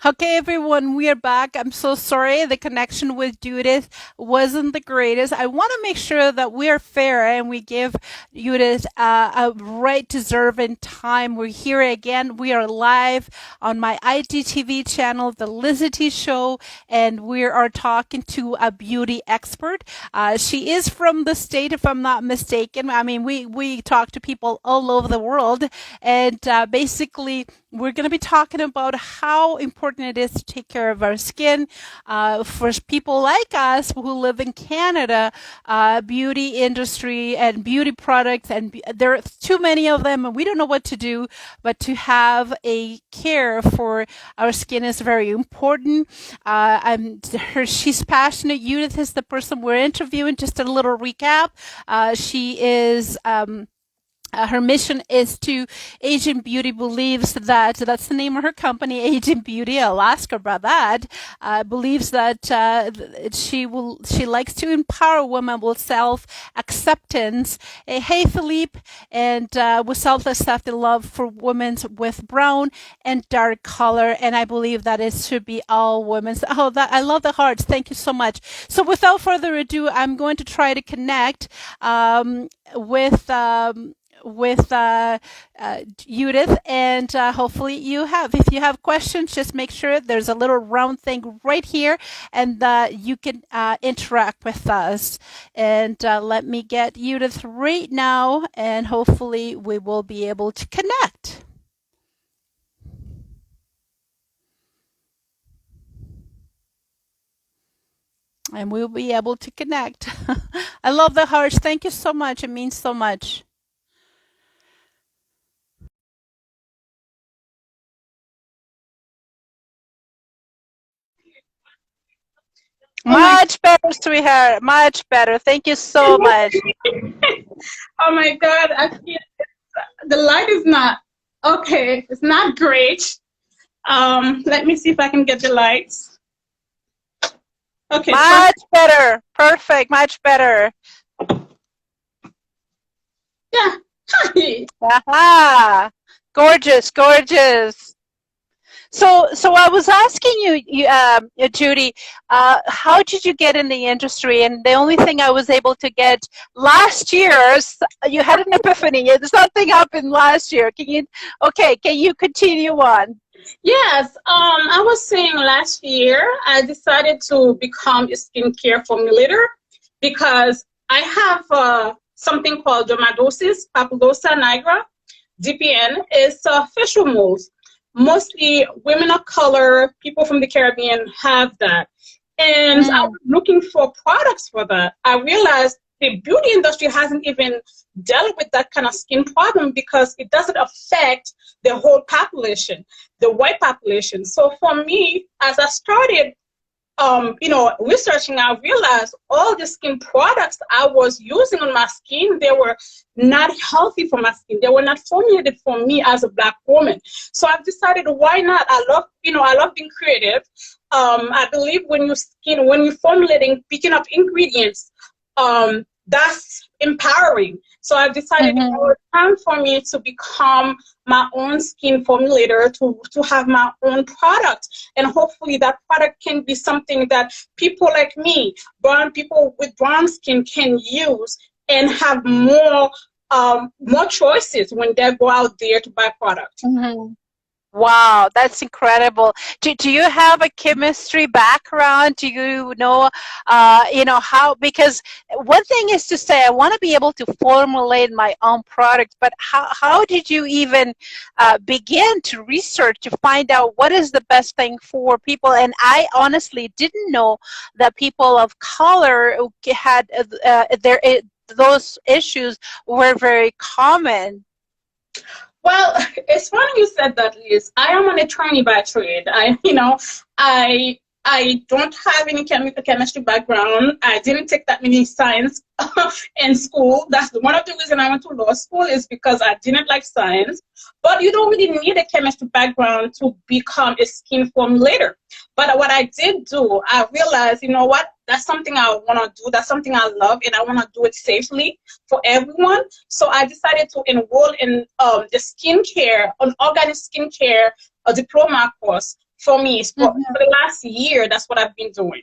Okay, everyone, we are back. I'm so sorry the connection with Judith wasn't the greatest. I want to make sure that we are fair and we give Judith a right deserving time. We're here again. We are live on my IGTV channel, the LizyT Show, and we are talking to a beauty expert. She is from the state, if I'm not mistaken. I mean, we talk to people all over the world, and basically, we're going to be talking about how important it is to take care of our skin. For people like us who live in Canada, beauty industry and beauty products, and there are too many of them, and we don't know what to do. But to have a care for our skin is very important. She's passionate. Judith is the person we're interviewing. Just a little recap. She is. Her mission is to Asian Beauty believes that that's the name of her company, Asian Beauty. I'll ask her about that. Believes that she likes to empower women with self acceptance. Hey, Philippe, and with self acceptance love for women with brown and dark color. And I believe that it should be all women. Oh, that I love the hearts. Thank you so much. So without further ado, I'm going to try to connect with Judith, and hopefully if you have questions, just make sure there's a little round thing right here, and you can interact with us. And let me get Judith right now, and hopefully we will be able to connect. And we'll be able to connect. I love the hearts. Thank you so much. It means so much. Oh my, Much better, sweetheart. Much better. Thank you so much. oh my God, I feel the light is not okay. It's not great. Let me see if I can get the lights. Okay, Much better. Perfect. Much better. yeah. Aha. Gorgeous, gorgeous. So I was asking you, Judy, how did you get in the industry? And the only thing I was able to get last year, you had an epiphany. Something happened last year. Can you continue on? Yes, I was saying last year I decided to become a skincare formulator because I have something called dermatosis papulosa nigra. DPN is facial moles. Mostly women of color, people from the Caribbean have that. And I was looking for products for that. I realized the beauty industry hasn't even dealt with that kind of skin problem because it doesn't affect the whole population, the white population. So for me, as I started researching, I realized all the skin products I was using on my skin, they were not healthy for my skin. They were not formulated for me as a Black woman. So I've decided, why not? I love being creative. I believe when you're formulating, picking up ingredients, that's empowering. So I've decided it was time for me to become my own skin formulator, to have my own product. And hopefully that product can be something that people like me, people with brown skin, can use and have more choices when they go out there to buy product. Wow, that's incredible. Do you have a chemistry background? Do you know, how, because one thing is to say, I want to be able to formulate my own product, but how did you even begin to research to find out what is the best thing for people? And I honestly didn't know that people of color had those issues were very common. Well, it's funny you said that, Liz. I am an attorney by trade. I don't have any chemistry background. I didn't take that many science in school. That's one of the reasons I went to law school, is because I didn't like science. But you don't really need a chemistry background to become a skin formulator. But what I did do, I realized, you know what, that's something I want to do. That's something I love, and I want to do it safely for everyone. So I decided to enroll in the skincare, an organic skincare diploma course for me. For the last year, that's what I've been doing.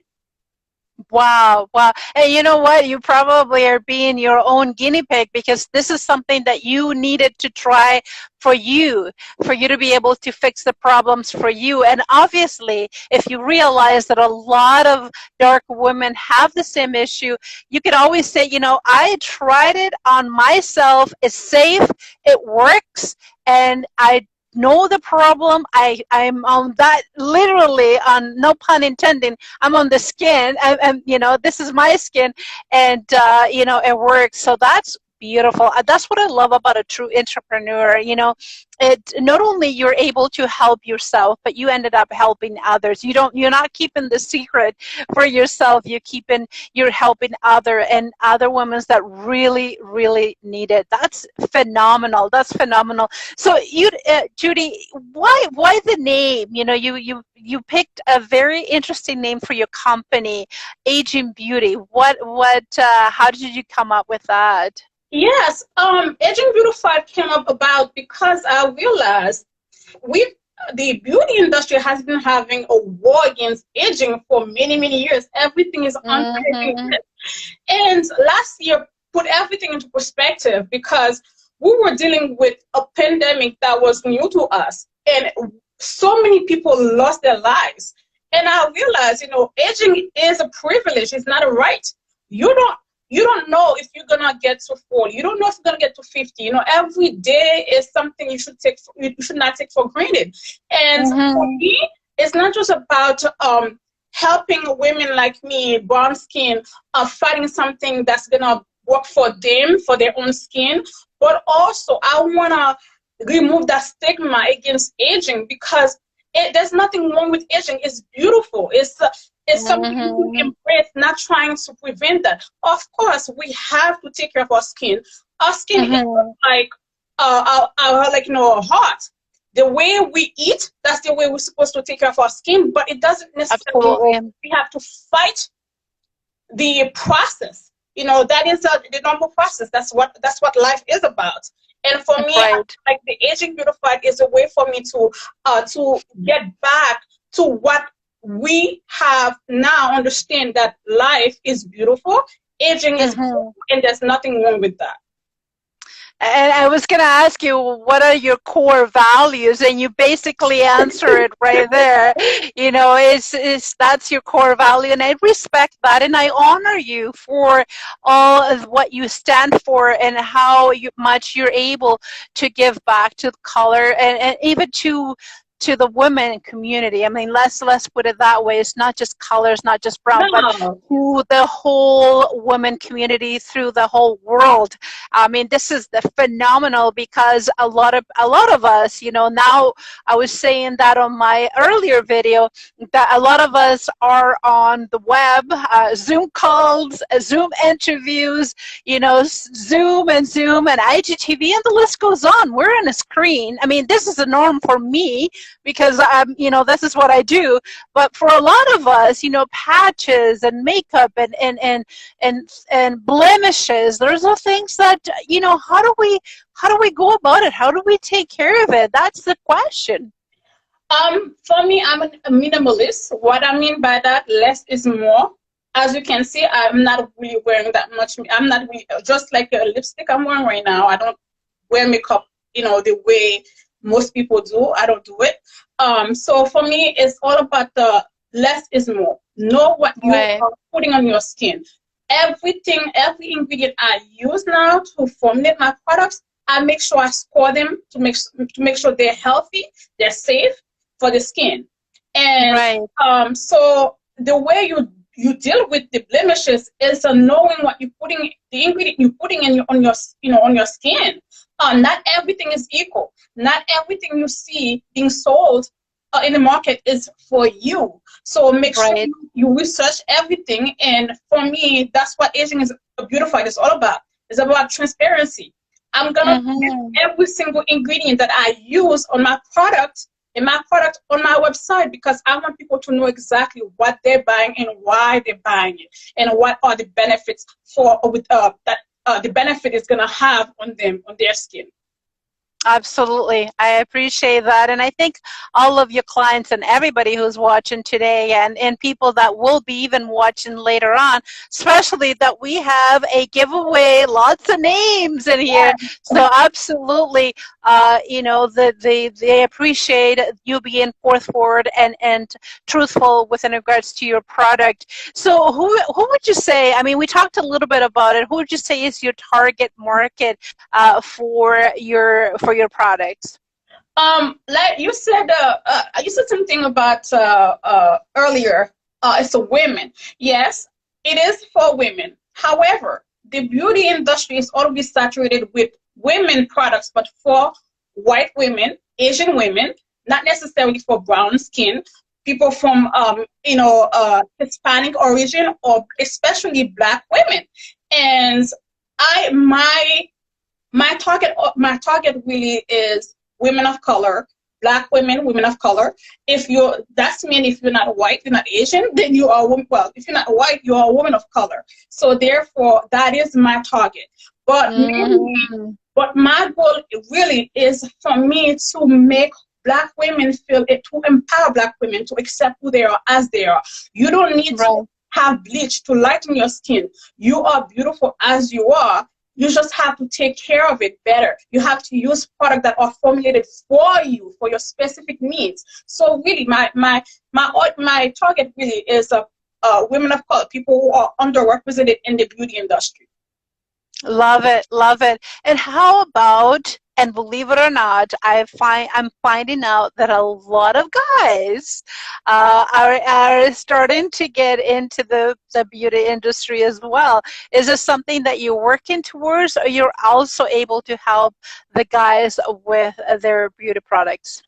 Wow, wow. And you know what? You probably are being your own guinea pig, because this is something that you needed to try for you to be able to fix the problems for you. And obviously, if you realize that a lot of dark women have the same issue, you can always say, you know, I tried it on myself. It's safe. It works. And I know the problem. I'm on that, literally, on, no pun intended, I'm on the skin. I'm, you know, this is my skin, and you know, it works. So that's beautiful. That's what I love about a true entrepreneur. You know, it not only you're able to help yourself, but you ended up helping others. You're not keeping the secret for yourself. You're helping other women that really, really need it. That's phenomenal. That's phenomenal. So Judy, why the name? You know, you picked a very interesting name for your company, Aging Beauty. How did you come up with that? Yes, Aging Beautified came up about because I realized the beauty industry has been having a war against aging for many, many years. Everything is unpredictable. And last year put everything into perspective, because we were dealing with a pandemic that was new to us, and so many people lost their lives. And I realized, you know, aging is a privilege. It's not a right. You don't know if you're gonna get to 40. You don't know if you're gonna get to 50. You know, every day is something you should not take for granted. And for me, it's not just about helping women like me, brown skin, fighting something that's gonna work for them, for their own skin, but also I wanna remove that stigma against aging, because there's nothing wrong with aging. It's beautiful. It's something to embrace, not trying to prevent that. Of course, we have to take care of our skin. Our skin is like our heart. The way we eat, that's the way we're supposed to take care of our skin, but it doesn't necessarily mean we have to fight the process. You know, that is the normal process. That's what life is about. And for me, like the Aging Beautified is a way for me to get back to what we have now, understand that life is beautiful, aging is beautiful, and there's nothing wrong with that. And I was going to ask you, what are your core values? And you basically answer it right there. You know, that's your core value. And I respect that. And I honor you for all of what you stand for and how much you're able to give back to the color and even to the women community. I mean, let's put it that way. It's not just colors, not just brown, but to the whole women community, through the whole world. I mean, this is phenomenal, because a lot of us, you know, now I was saying that on my earlier video, that a lot of us are on the web, Zoom calls, Zoom interviews, you know, Zoom and IGTV, and the list goes on. We're on a screen. I mean, this is the norm for me, because you know, this is what I do. But for a lot of us, you know, patches and makeup and blemishes, there's no things that, you know, how do we go about it? How do we take care of it? That's the question. For me, I'm a minimalist. What I mean by that, less is more. As you can see, I'm not really wearing that much. I'm not really, just like a lipstick I'm wearing right now. I don't wear makeup, you know, the way most people do. I don't do it. So for me, it's all about the less is more. Know what you are putting on your skin. Every ingredient I use now to formulate my products, I make sure I score them to make sure they're healthy, they're safe for the skin. And so the way you deal with the blemishes is knowing what you're putting, the ingredient you're putting on your skin. Not everything is equal. Not everything you see being sold in the market is for you. So make sure you research everything. And for me, that's what Aging is Beautified is all about. It's about transparency. I'm gonna list every single ingredient that I use on my product on my website, because I want people to know exactly what they're buying and why they're buying it, and what are the benefits the benefit is gonna have on them, on their skin. Absolutely. I appreciate that. And I think all of your clients and everybody who's watching today and people that will be even watching later on, especially that we have a giveaway, lots of names in here. So absolutely, they appreciate you being forward and truthful within regards to your product. So who would you say, I mean, we talked a little bit about it. Who would you say is your target market for your products? Like you said something about earlier. It's a women. Yes, it is for women. However, the beauty industry is already saturated with women products, but for white women, Asian women, not necessarily for brown skin, people from Hispanic origin, or especially Black women. And I my target really is women of color, Black women, women of color. That's mean if you're not white, you're not Asian, then you are well. If you're not white, you are a woman of color. So therefore, that is my target. But but my goal really is for me to make Black women feel it, to empower Black women to accept who they are as they are. You don't need to have bleach to lighten your skin. You are beautiful as you are. You just have to take care of it better. You have to use products that are formulated for you, for your specific needs. So really, my target really is women of color, people who are underrepresented in the beauty industry. Love it, love it. And how about, and believe it or not, I'm finding out that a lot of guys are starting to get into the beauty industry as well. Is this something that you're working towards, or you're also able to help the guys with their beauty products?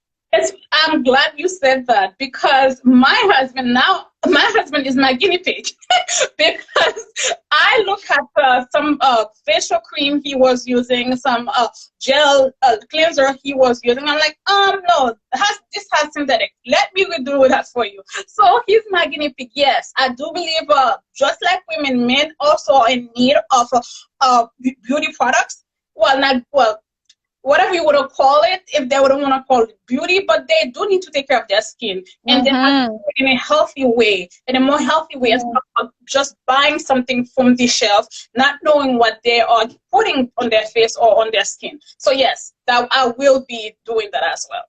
I'm glad you said that, because my husband is my guinea pig. Because I look at some facial cream he was using, some gel cleanser he was using. I'm like, no, this has synthetic. Let me do that for you. So he's my guinea pig. Yes, I do believe just like women, men also are in need of beauty products. Whatever you want to call it, if they wouldn't want to call it beauty, but they do need to take care of their skin, and they have to do it in a healthy way, in a more healthy way, as just buying something from the shelf, not knowing what they are putting on their face or on their skin. So yes, that I will be doing that as well.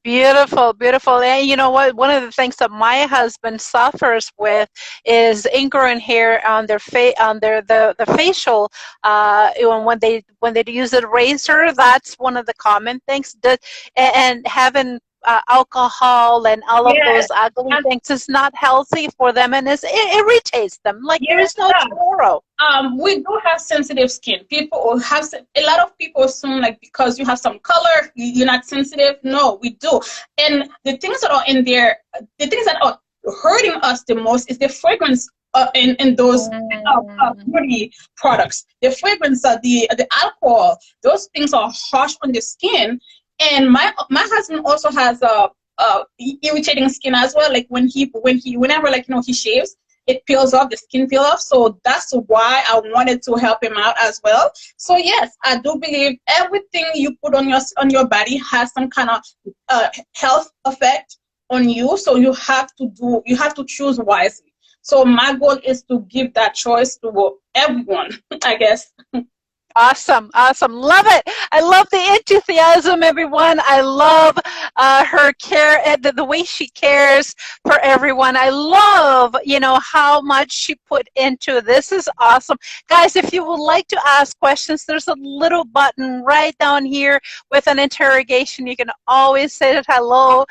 Beautiful, beautiful. And you know what? One of the things that my husband suffers with is ingrown hair on their face, on the facial. When they use a razor, that's one of the common things. And having alcohol and all of those ugly things is not healthy for them, and it irritates them like there is no tomorrow. We do have sensitive skin. People have a lot of people assume like because you have some color, you're not sensitive. No, we do. And the things that are in there, the things that are hurting us the most is the fragrance in those beauty products. The fragrance, the alcohol, those things are harsh on the skin. And my husband also has irritating skin as well. Like whenever he shaves, it peels off, the skin peel off. So that's why I wanted to help him out as well. So yes, I do believe everything you put on your body has some kind of health effect on you. So you have to choose wisely. So my goal is to give that choice to everyone, I guess. Awesome, awesome. Love it. I love the enthusiasm, everyone. I love her care, the way she cares for everyone. I love, how much she put into this. Is awesome. Guys, if you would like to ask questions, there's a little button right down here with an interrogation. You can always say that hello,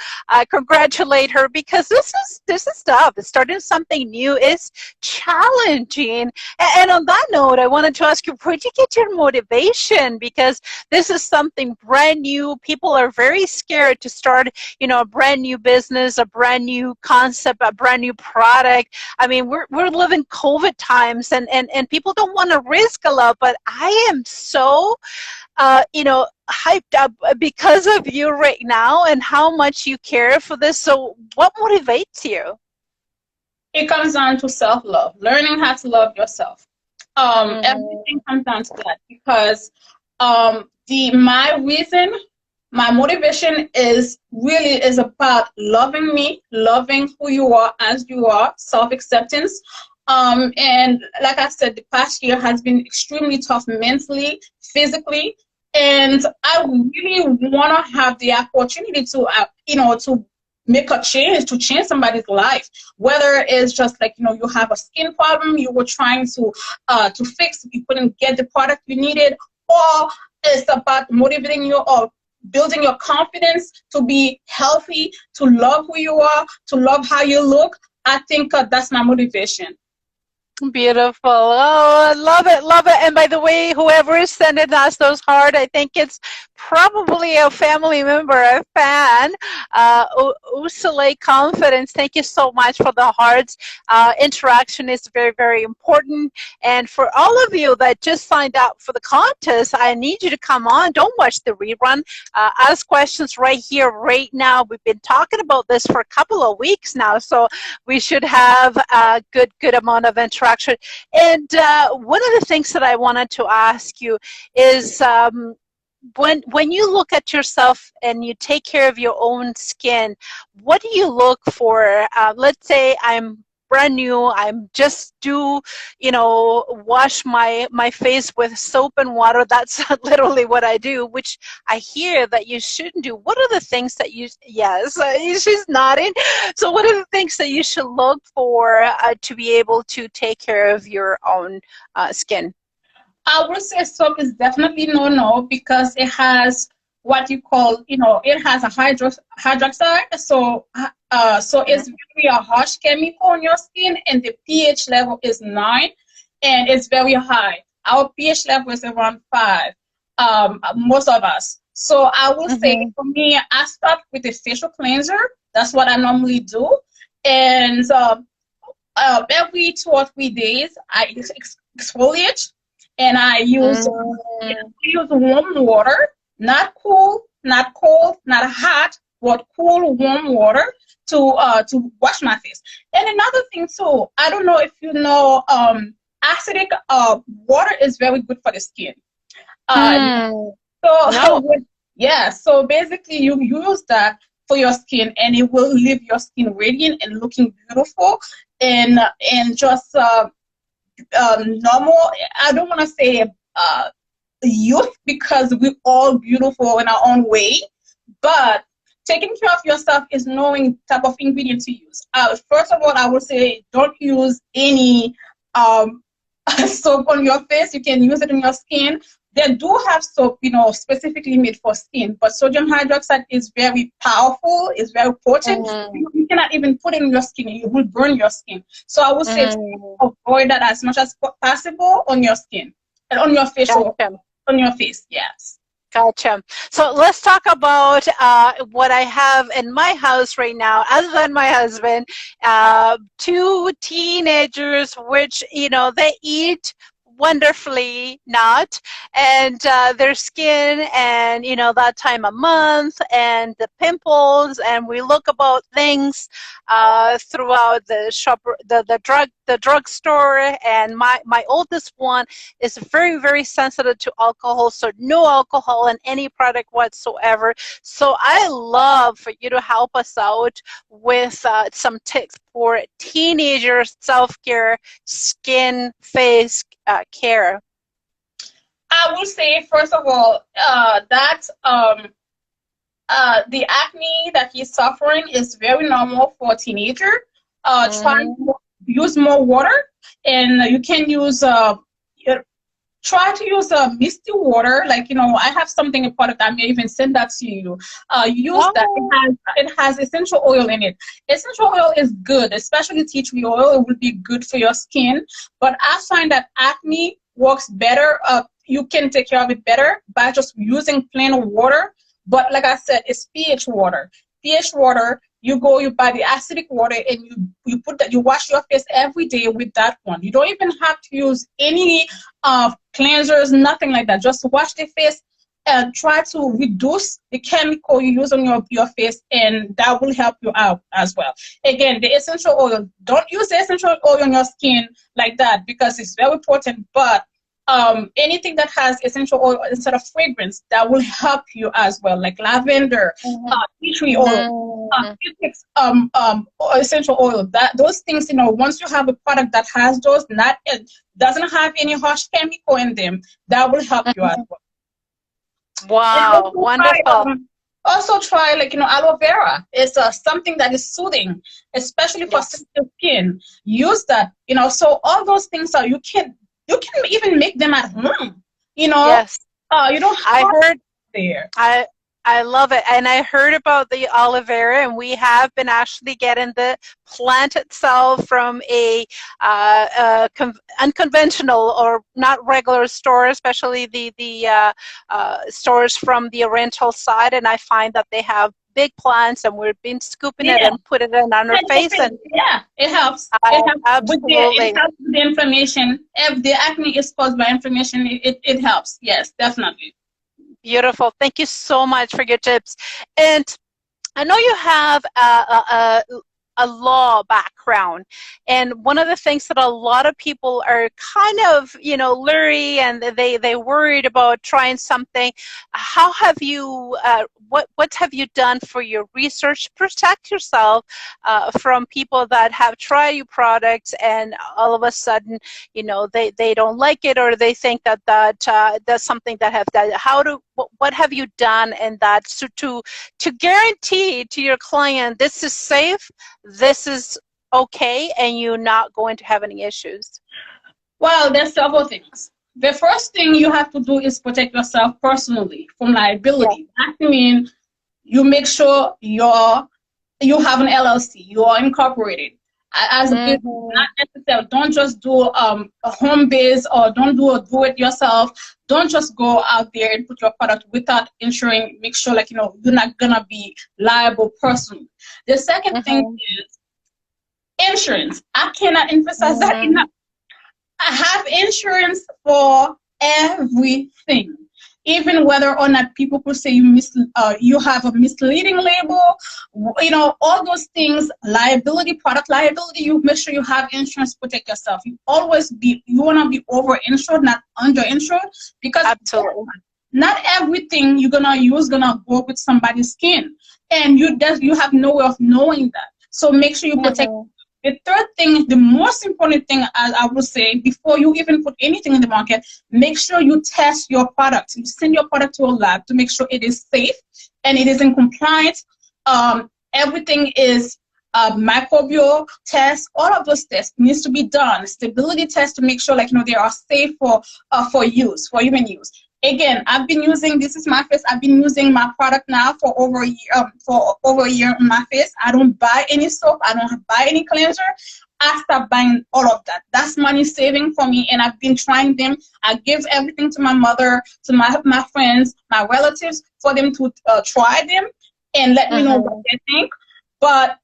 congratulate her, because this is tough. Starting something new is challenging. And on that note, I wanted to ask you, where'd you get your motivation? Because this is something brand new. People are very scared to start, a brand new business, a brand new concept, a brand new product. I mean, we're living COVID times, and people don't want to risk a lot, but I am so hyped up because of you right now and how much you care for this. So what motivates you? It comes down to self-love, learning how to love yourself. Everything comes down to that, because My reason, my motivation is really is about loving me, loving who you are as you are, self-acceptance. And like I said, the past year has been extremely tough mentally, physically, and I really want to have the opportunity to, to make a change, to change somebody's life. Whether it's just like, you have a skin problem, you were trying to fix, you couldn't get the product you needed, or it's about motivating you or building your confidence to be healthy, to love who you are, to love how you look. I think that's my motivation. Beautiful. Oh, I love it, love it. And by the way, whoever is sending us those heart, I think it's probably a family member, a fan. Usale Confidence, thank you so much for the hearts. Interaction is very, very important. And for all of you that just signed up for the contest, I need you to come on. Don't watch the rerun. Ask questions right here, right now. We've been talking about this for a couple of weeks now, so we should have a good amount of interaction. And one of the things that I wanted to ask you is when you look at yourself and you take care of your own skin, what do you look for? Let's say I'm brand new, I'm just wash my face with soap and water. That's literally what I do, which I hear that you shouldn't do. What are the things that yes, she's nodding. So what are the things that you should look for to be able to take care of your own skin? I would say soap is definitely no because it has what you call, it has a hydroxide. So it's really a harsh chemical on your skin, and the pH level is 9, and it's very high. Our pH level is around 5, most of us. So I will say, for me, I start with a facial cleanser. That's what I normally do. And every 2 or 3 days, I exfoliate. And I use warm water, not cool, not cold, not hot, but cool, warm water to wash my face. And another thing too, I don't know if you know, acidic water is very good for the skin. So basically you use that for your skin, and it will leave your skin radiant and looking beautiful, and just normal. I don't want to say youth, because we're all beautiful in our own way, but taking care of yourself is knowing type of ingredient to use. First of all, I would say don't use any soap on your face. You can use it on your skin. They do have soap, specifically made for skin, but sodium hydroxide is very powerful, is very potent. You cannot even put it in your skin, it will burn your skin. So I would say to avoid that as much as possible on your skin and on your facial, on your face, yes. Gotcha. So let's talk about what I have in my house right now, other than my husband. 2 teenagers, which, they eat wonderfully not, and their skin, and that time of month, and the pimples, and we look about things throughout the shop, the drugstore. And my oldest one is very, very sensitive to alcohol, so no alcohol in any product whatsoever. So I love for you to help us out with some tips for teenagers, self-care, skin, face care. I will say, first of all, that the acne that he's suffering is very normal for a teenager. Try to use more water, and you can use try to use misty water. Like, I have something, a product, I may even send that to you. Use that. It has essential oil in it. Essential oil is good, especially tea tree oil. It will be good for your skin. But I find that acne works better. You can take care of it better by just using plain water. But like I said, it's pH water. pH water, you buy the acidic water, and you put that, you wash your face every day with that one. You don't even have to use any cleansers, nothing like that. Just wash the face and try to reduce the chemical you use on your face, and that will help you out as well. Again, the essential oil, don't use the essential oil on your skin like that, because it's very important, but anything that has essential oil instead of fragrance that will help you as well, like lavender, tea tree oil, citrus, essential oil. That those things, once you have a product that has those, not it doesn't have any harsh chemical in them, that will help you as well. And Wow, wonderful. Also try like aloe vera. It's something that is soothing, especially for sensitive skin. Use that. So all those things are you can even make them at home. Yes. You don't have there. I love it. And I heard about the aloe vera, and we have been actually getting the plant itself from a unconventional or not regular store, especially the stores from the oriental side. And I find that they have big plants, and we've been scooping it and putting it on our face. And it helps. Absolutely. It helps with the inflammation. If the acne is caused by inflammation, it helps. Yes, definitely. Beautiful. Thank you so much for your tips. And I know you have a law background, and one of the things that a lot of people are kind of leery, and they worried about trying something. How have you what have you done for your research to protect yourself from people that have tried your products and all of a sudden they don't like it, or they think that that's something that have done? What have you done in that to guarantee to your client this is safe, this is okay, and you're not going to have any issues? Well, there's several things. The first thing you have to do is protect yourself personally from liability. That means you make sure you have an LLC, you are incorporated as a business. Not necessarily. Don't just do a home base, or don't do it yourself. Don't just go out there and put your product without insuring. Make sure you're not gonna be liable personally. The second thing is insurance. I cannot emphasize that enough. I have insurance for everything, even whether or not people could say you have a misleading label, all those things, liability, product liability. You make sure you have insurance to protect yourself. You want to be over-insured, not under-insured, because absolutely not everything you're gonna use gonna go with somebody's skin, and you have no way of knowing that. So make sure you protect. The third thing, the most important thing, I would say, before you even put anything in the market, make sure you test your product. You send your product to a lab to make sure it is safe and it is in compliance. Everything is microbial tests. All of those tests needs to be done. Stability tests to make sure they are safe for human use. Again, this is my face. I've been using my product now for over a year on my face. I don't buy any soap. I don't buy any cleanser. I stopped buying all of that. That's money saving for me, and I've been trying them. I give everything to my mother, to my friends, my relatives, for them to try them and let me know what they think. But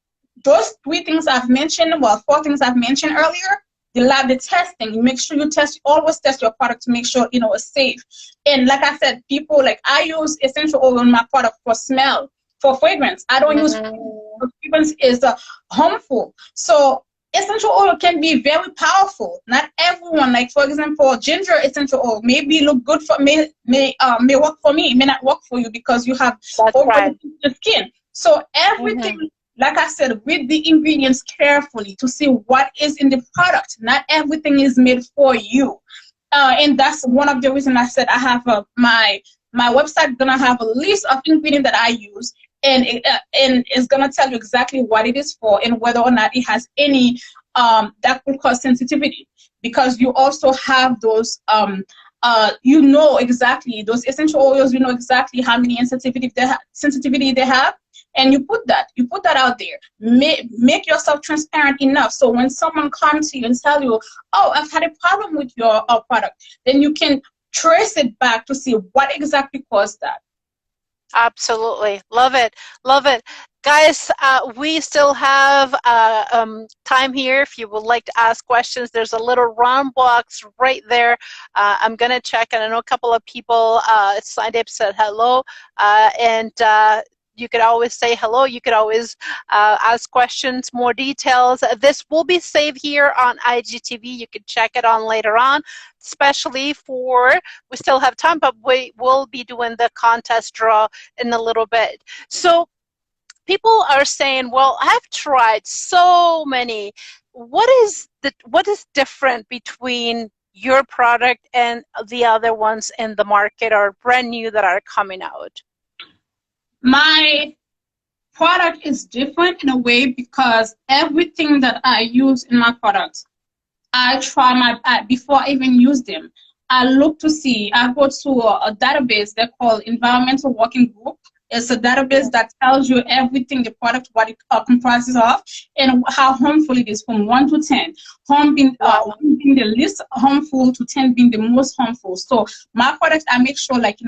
those four things I've mentioned earlier, the testing, you make sure you always test your product to make sure it's safe. And like I said, people, I use essential oil in my product for smell, for fragrance. I don't use fragrance is harmful. So essential oil can be very powerful. Not everyone, for example, ginger essential oil maybe look good for may work for me, may not work for you because you have over the skin. So everything. Like I said, read the ingredients carefully to see what is in the product. Not everything is made for you. And that's one of the reasons I said I have my website gonna have a list of ingredients that I use, and it's gonna tell you exactly what it is for and whether or not it has any that could cause sensitivity. Because you also have those exactly those essential oils. You know exactly how many sensitivity they have. And you put that out there. Make yourself transparent enough so when someone comes to you and tell you, oh, I've had a problem with your product, then you can trace it back to see what exactly caused that. Absolutely. Love it. Guys, we still have time here. If you would like to ask questions, there's a little round box right there. I'm going to check, and I know a couple of people signed up, said hello, and You could always say hello. You could always ask questions, more details. This will be saved here on IGTV. You can check it on later on, especially for, we still have time, but we will be doing the contest draw in a little bit. So people are saying, well, I've tried so many. What is different between your product and the other ones in the market or brand new that are coming out? My product is different in a way because everything that I use in my products, I try before I even use them. I look to see, I go to a database they call Environmental Working Group. It's a database that tells you everything, the product, what it comprises of, and how harmful it is from 1 to 10. One being the least harmful to 10 being the most harmful. So my products, I make sure, like,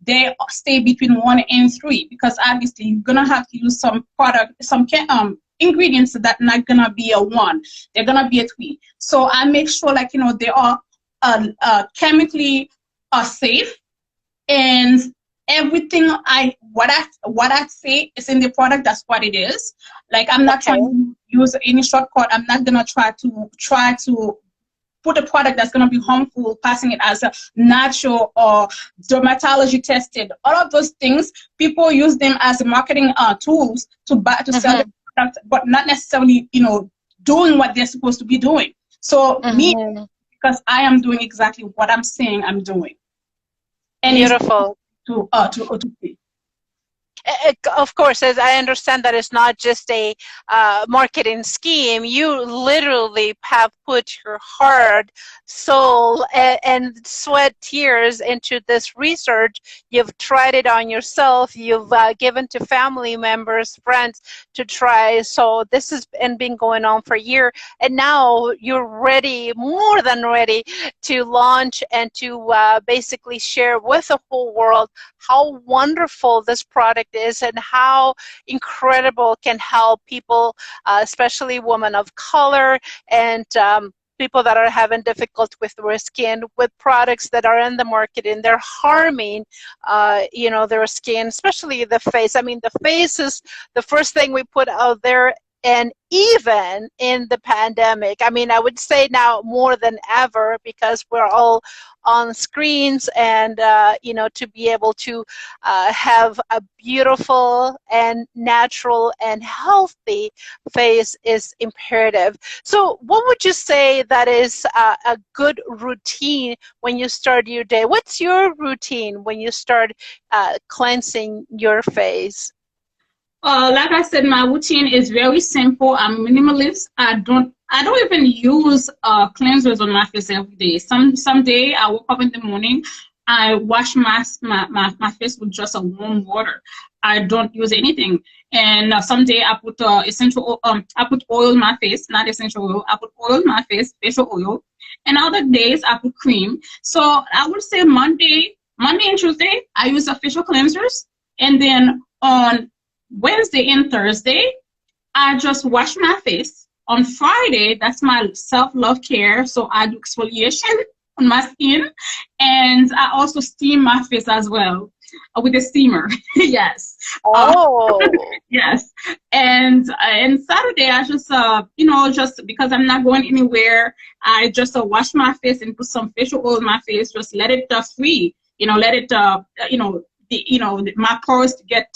they stay between 1 and 3, because obviously you're going to have to use some ingredients that are not going to be a 1. They're going to be a 3. So I make sure, like, they are chemically safe, and everything what I say is in the product. That's what it is. Like, I'm not trying to use any shortcut. I'm not gonna try to put a product that's gonna be harmful, passing it as a natural or dermatology tested. All of those things, people use them as marketing tools to sell the product, but not necessarily doing what they're supposed to be doing. So me, because I am doing exactly what I'm saying I'm doing. And beautiful. To see. Of course, as I understand that it's not just a marketing scheme. You literally have put your heart, soul, and sweat, tears into this research. You've tried it on yourself. You've given to family members, friends to try. So this has been going on for a year, and now you're ready, more than ready, to launch and to basically share with the whole world how wonderful this product is and how incredible can help people, especially women of color and people that are having difficulty with their skin, with products that are in the market and they're harming, their skin, especially the face. I mean, the face is the first thing we put out there. And even in the pandemic, I mean, I would say now more than ever, because we're all on screens, and to be able to have a beautiful and natural and healthy face is imperative. So what would you say that is a good routine when you start your day? What's your routine when you start cleansing your face? Like I said, my routine is very simple. I'm minimalist. I don't even use cleansers on my face every day. Some day I wake up in the morning, I wash my face with just a warm water. I don't use anything. And someday I put I put oil in my face, not essential oil. I put oil in my face, facial oil. And other days I put cream. So I would say Monday and Tuesday I use facial cleansers, and then on Wednesday and Thursday, I just wash my face. On Friday, that's my self-love care. So I do exfoliation on my skin, and I also steam my face as well with a steamer. Yes. Yes. And Saturday, I just just because I'm not going anywhere, I just wash my face and put some facial oil in my face. Just let it free. Let it my pores to get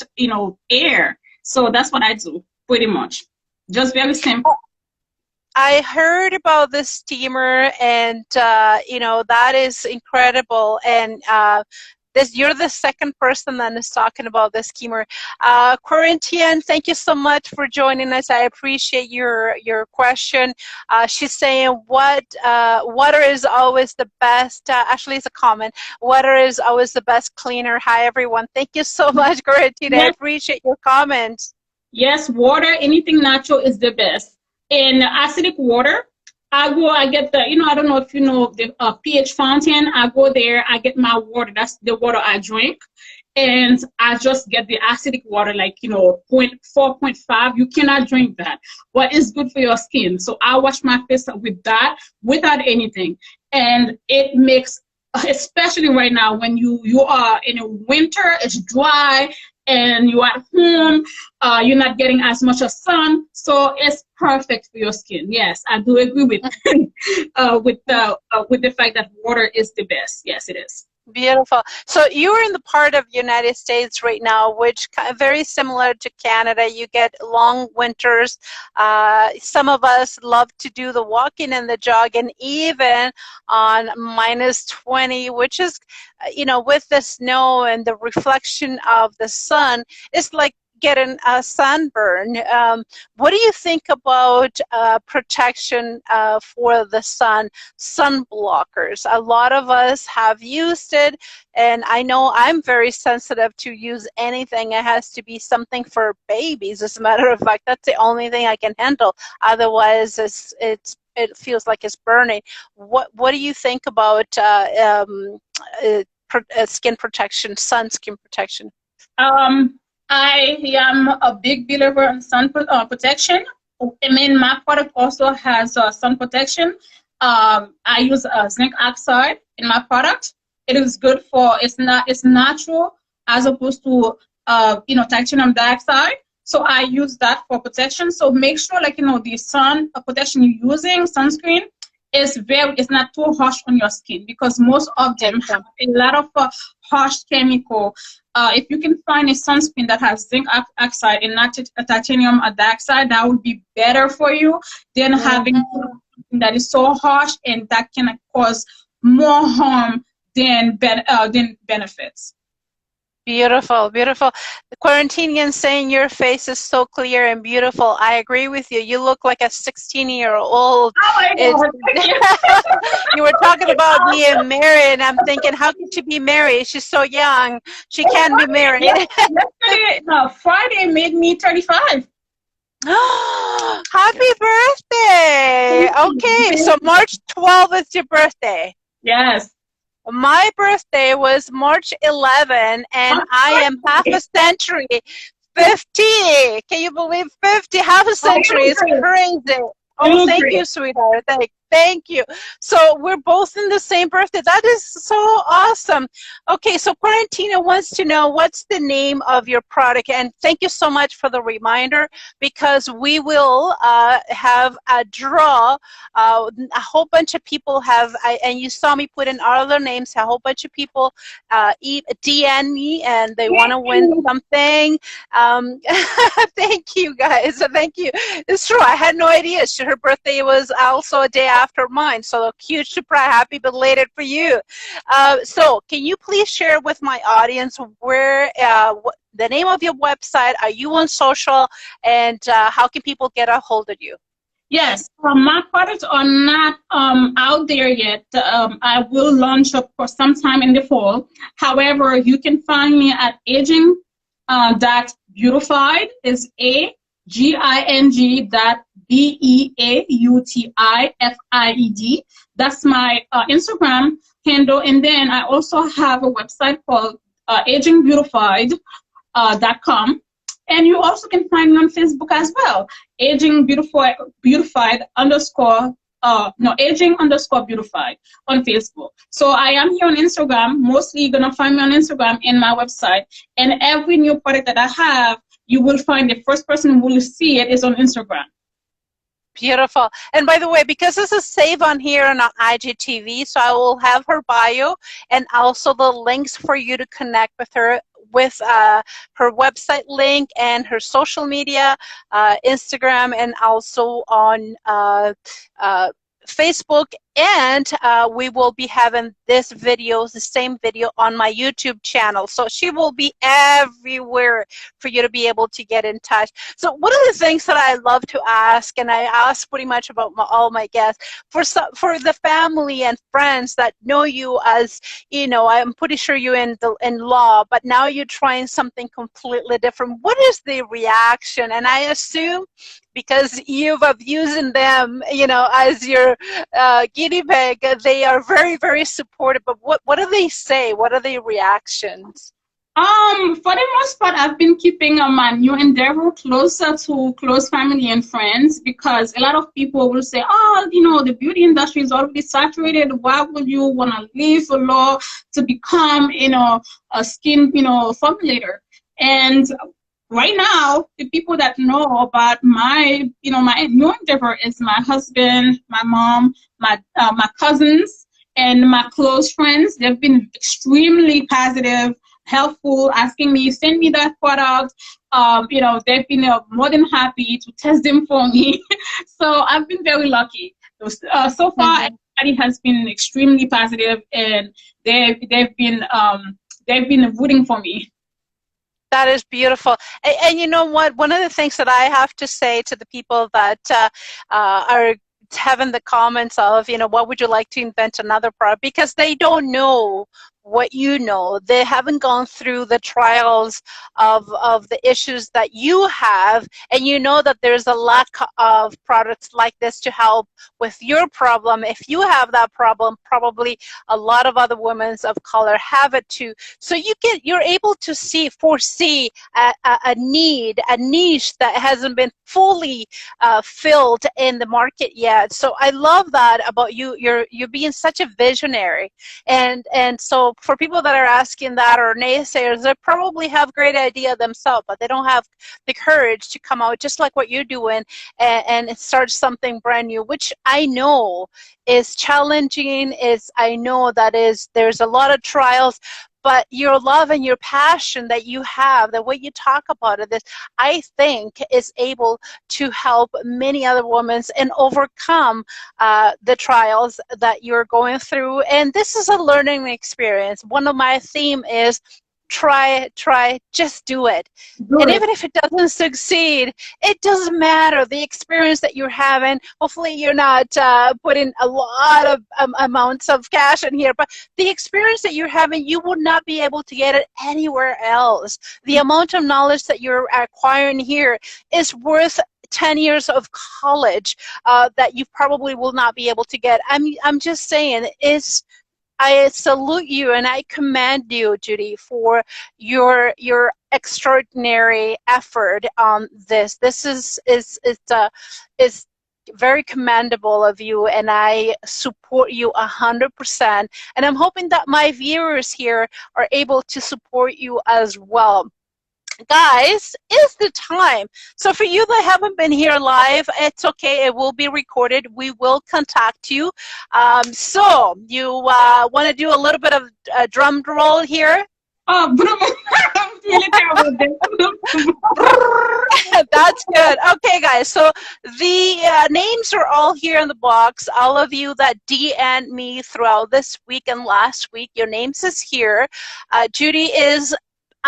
air. So that's what I do pretty much. Just very simple. I heard about the steamer, and that is incredible. And you're the second person that is talking about the steamer. Corinthian, thank you so much for joining us. I appreciate your question. She's saying, water is always the best. Actually, it's a comment. Water is always the best cleaner. Hi, everyone. Thank you so much, Corinthian. Yes. I appreciate your comment. Yes, water, anything natural is the best. In acidic water, I get the, I don't know if you know the pH fountain. I go there, I get my water. That's the water I drink. And I just get the acidic water, like, 4.5. You cannot drink that. But it's good for your skin. So I wash my face with that without anything. And it makes, especially right now when you are in a winter, it's dry. and you're at home, you're not getting as much of sun, so it's perfect for your skin. Yes, I do agree with with the fact that water is the best. Yes, it is. Beautiful. So you're in the part of United States right now, which very similar to Canada. You get long winters. Some of us love to do the walking and the jogging, even on -20, which is, with the snow and the reflection of the sun, it's like getting a sunburn. What do you think about protection for the sun blockers? A lot of us have used it, and I know I'm very sensitive to use anything. It has to be something for babies. As a matter of fact, that's the only thing I can handle. Otherwise, it feels like it's burning. What do you think about skin protection, sun skin protection? I am a big believer in sun protection. I mean, my product also has sun protection. I use zinc oxide in my product. It is good for, it's natural as opposed to titanium dioxide. So I use that for protection. So make sure, the sun protection you're using, sunscreen, it's not too harsh on your skin, because most of them have a lot of harsh chemical. If you can find a sunscreen that has zinc oxide and not titanium dioxide, that would be better for you than having something that is so harsh and that can cause more harm than benefits. Beautiful, beautiful. The Quarantinian saying your face is so clear and beautiful. I agree with you. You look like a 16-year-old. Oh my God. You were talking about being married, and I'm thinking, how can she be married? She's so young. She can't be married. Yesterday, no, Friday made me 35. Happy birthday. Okay, so March 12th is your birthday. Yes. My birthday was March 11, and I am half a century. 50. Can you believe 50? Half a century is crazy. Oh, thank you, sweetheart. Thank you. So we're both in the same birthday. That is so awesome. Okay, so Quarantina wants to know what's the name of your product. And thank you so much for the reminder, because we will have a draw. A whole bunch of people have, and you saw me put in all their names, a whole bunch of people DM me and they want to win something. Thank you, guys. Thank you. It's true. I had no idea. Her birthday was also a day after mine, so huge surprise. Happy belated for you. So can you please share with my audience where the name of your website, are you on social, and how can people get a hold of you? Yes, my products are not out there yet. I will launch up for some time in the fall. However, you can find me at aging.beautified is AGING.BEAUTIFIED. That's my Instagram handle. And then I also have a website called agingbeautified.com. And you also can find me on Facebook as well. Beautified underscore, aging underscore beautified on Facebook. So I am here on Instagram. Mostly you're going to find me on Instagram and my website. And every new product that I have, you will find the first person who will see it is on Instagram. Beautiful. And by the way, because this is saved on here and on IGTV, so I will have her bio and also the links for you to connect with her, with her website link and her social media, Instagram, and also on Facebook. And we will be having this video, the same video, on my YouTube channel. So she will be everywhere for you to be able to get in touch. So one of the things that I love to ask, and I ask pretty much about all my guests, for the family and friends that know you as, I'm pretty sure you're in law, but now you're trying something completely different. What is the reaction? And I assume, because you've using them, as your guinea pig, they are very, very supportive. But what do they say? What are their reactions? For the most part, I've been keeping my new endeavor closer to close family and friends, because a lot of people will say, the beauty industry is already saturated. Why would you want to leave for law to become, a skin, formulator? And right now, the people that know about my, my new endeavor is my husband, my mom, my cousins, and my close friends. They've been extremely positive, helpful, asking me, send me that product. They've been more than happy to test them for me. So I've been very lucky. So far, everybody has been extremely positive, and they've been rooting for me. That is beautiful. And you know what? One of the things that I have to say to the people that are having the comments of, what would you like to invent another product? Because they don't know what you know. They haven't gone through the trials of the issues that you have, and you know that there's a lack of products like this to help with your problem. If you have that problem, probably a lot of other women of color have it too. So you're able to foresee a need, a niche that hasn't been fully filled in the market yet. So I love that about you. You're being such a visionary, and so for people that are asking that, or naysayers, they probably have great idea themselves, but they don't have the courage to come out just like what you're doing and start something brand new, which I know is challenging. I know that there's a lot of trials, but your love and your passion that you have, the way you talk about it, I think is able to help many other women and overcome the trials that you're going through. And this is a learning experience. One of my theme is try, just do it. And even if it doesn't succeed, it doesn't matter. The experience that you're having, hopefully you're not putting a lot of amounts of cash in here, but the experience that you're having, you would not be able to get it anywhere else. The amount of knowledge that you're acquiring here is worth 10 years of college that you probably will not be able to get. I'm just saying, I salute you and I commend you, Judy, for your extraordinary effort on this. This is very commendable of you, and I support you 100%. And I'm hoping that my viewers here are able to support you as well. Guys, is the time. So for you that haven't been here live, it's okay. It will be recorded. We will contact you. So you want to do a little bit of a drum roll here? Oh, I'm really terrible. That's good. Okay, guys. So the names are all here in the box. All of you that DM'd me throughout this week and last week, your names is here. Judy is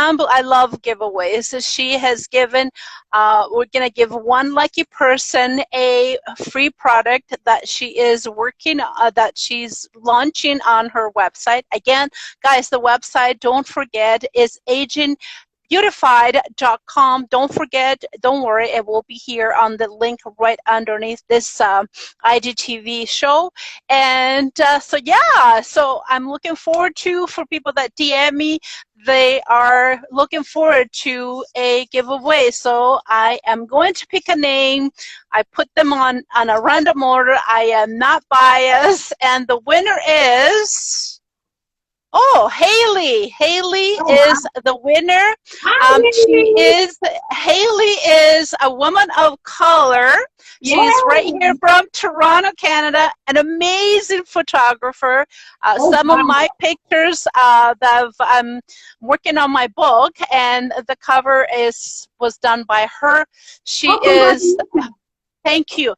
I love giveaways. So she has given, we're going to give one lucky person a free product that she is working, that she's launching on her website. Again, guys, the website, don't forget, is Beautified.com. Don't forget, don't worry, it will be here on the link right underneath this IGTV show. And so I'm looking forward to, for people that DM me, they are looking forward to a giveaway. So I am going to pick a name. I put them on a random order. I am not biased. And the winner is... Oh, Haley. Haley is the winner. Haley is a woman of color. She's right here from Toronto, Canada, an amazing photographer. Some of my pictures that I'm working on my book, and the cover was done by her. She is, thank you.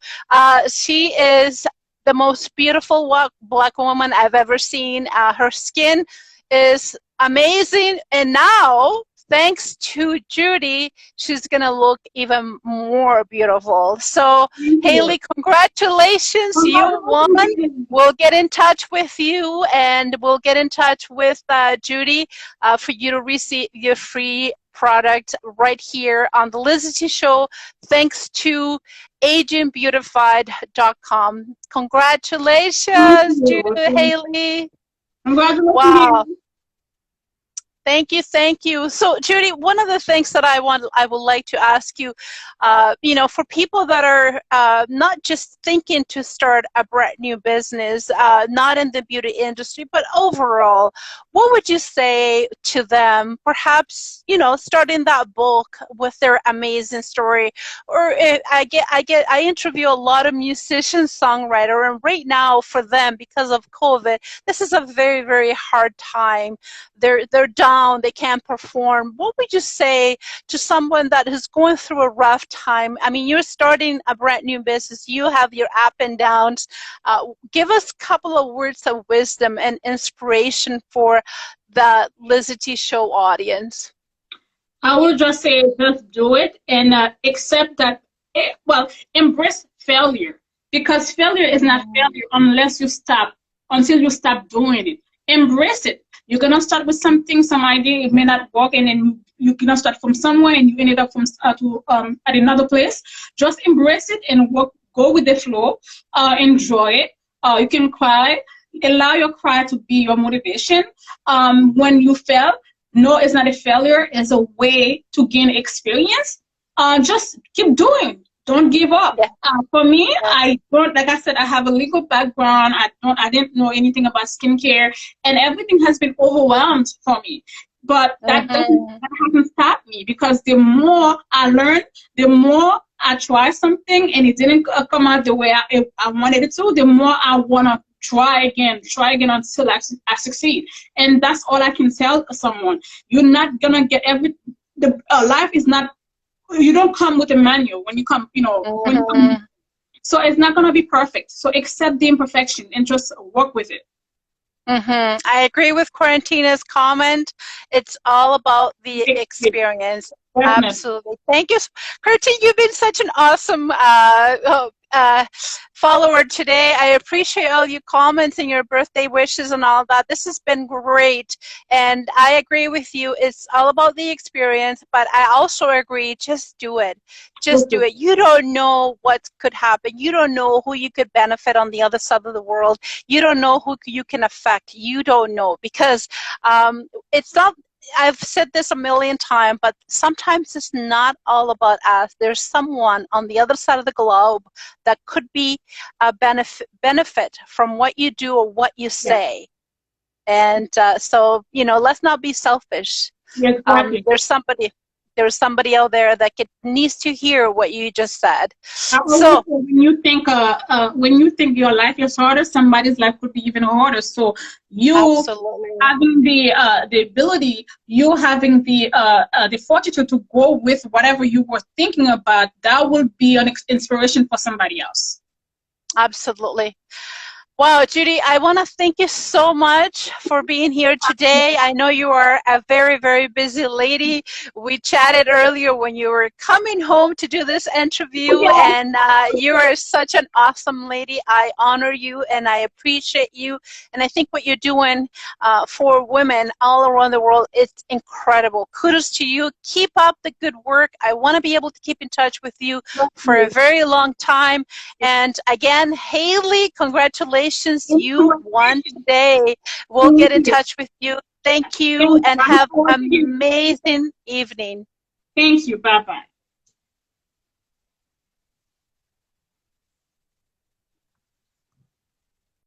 She is the most beautiful black woman I've ever seen. Her skin is amazing, and now, thanks to Judy, she's gonna look even more beautiful. So, Haley, congratulations, you won. We'll get in touch with you, and we'll get in touch with Judy for you to receive your free product right here on the LizyT Show, thanks to agentbeautified.com. Congratulations, Judy, Haley. Congratulations. Wow. Thank you, thank you. So, Judy, one of the things that I would like to ask you, for people that are not just thinking to start a brand new business, not in the beauty industry, but overall, what would you say to them? Perhaps, starting that bulk with their amazing story, or I interview a lot of musicians, songwriter, and right now for them, because of COVID, this is a very, very hard time. They're down, they can't perform. What would you say to someone that is going through a rough time? I mean, you're starting a brand new business, you have your up and downs. Give us a couple of words of wisdom and inspiration for the LizyT Show audience. I will just say, just do it and accept that, embrace failure, because failure is not failure until you stop doing it. Embrace it. You're going to start with something, some idea, it may not work, and then you're going to start from somewhere and you ended up at another place. Just embrace it and go with the flow. Enjoy it. You can cry. Allow your cry to be your motivation. When you fail, no, it's not a failure. It's a way to gain experience. Just keep doing. Don't give up. Yeah. For me, I don't, like I said, I have a legal background. I didn't know anything about skincare, and everything has been overwhelmed for me. But that hasn't stopped me, because the more I learn, the more I try something and it didn't come out the way I wanted it to, the more I want to try again until I succeed. And that's all I can tell someone. You're not going to get life is not, you don't come with a manual when you come, so it's not going to be perfect. So accept the imperfection and just work with it. I agree with Quarantina's comment. It's all about the experience. Definitely. Absolutely. Thank you. Quarantina, you've been such an awesome follower today. I appreciate all your comments and your birthday wishes and all that. This has been great. And I agree with you. It's all about the experience, but I also agree, just do it. Just do it. You don't know what could happen. You don't know who you could benefit on the other side of the world. You don't know who you can affect. You don't know, because it's not, I've said this a million times, but sometimes it's not all about us. There's someone on the other side of the globe that could be a benefit from what you do or what you say. And so, let's not be selfish. Exactly. There's somebody out there that needs to hear what you just said. So when you think your life is harder, somebody's life could be even harder. So you having the ability, you having the fortitude to go with whatever you were thinking about, that will be an inspiration for somebody else. Absolutely. Wow, Judy, I want to thank you so much for being here today. I know you are a very, very busy lady. We chatted earlier when you were coming home to do this interview, and you are such an awesome lady. I honor you and I appreciate you. And I think what you're doing for women all around the world is incredible. Kudos to you. Keep up the good work. I want to be able to keep in touch with you for a very long time. And again, Haley, congratulations. You won today. We'll get in touch with you. Thank you, and have an amazing evening. Thank you. Bye-bye.